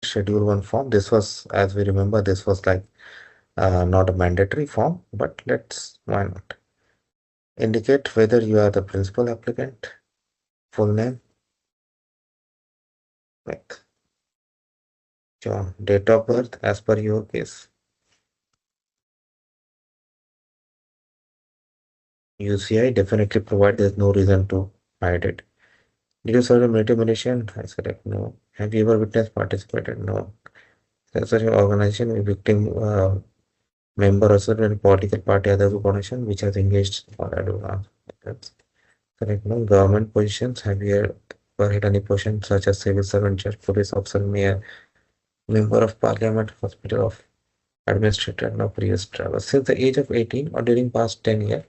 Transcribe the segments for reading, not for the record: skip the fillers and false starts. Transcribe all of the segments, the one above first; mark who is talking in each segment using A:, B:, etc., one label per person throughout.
A: schedule one form. This was, as we remember, this was like not a mandatory form, but why not? Indicate whether you are the principal applicant, full name, like John, date of birth as per your case. UCI definitely provide, there's no reason to hide it. Did you serve a military munition? I select no. Have you ever witnessed participated? No. That's your organization, a victim member or certain political party other organization which has engaged or advanced. That's correct. No government positions. Have you ever had any position such as civil servant, judge, police officer, mayor, member of parliament, hospital of administrator, no previous travel. Since the age of 18 or during past 10 years,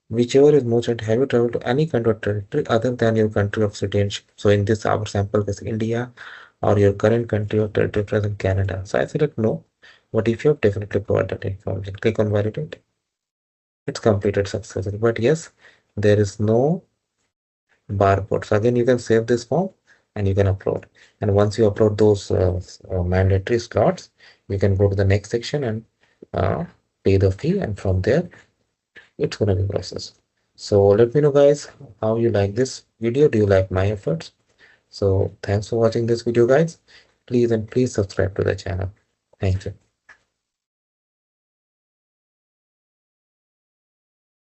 A: whichever is most, have you traveled to any country or territory other than your country of citizenship? So in this our sample case India or your current country or territory present Canada. So I said no. But if you have definitely provided that information, click on validate. It's completed successfully. But yes, there is no barcode. So again, you can save this form and you can upload. And once you upload those mandatory slots, you can go to the next section and uh, pay the fee. And from there, it's going to be processed. So let me know, guys, how you like this video. Do you like my efforts? So thanks for watching this video, guys. Please subscribe to the channel. Thank you.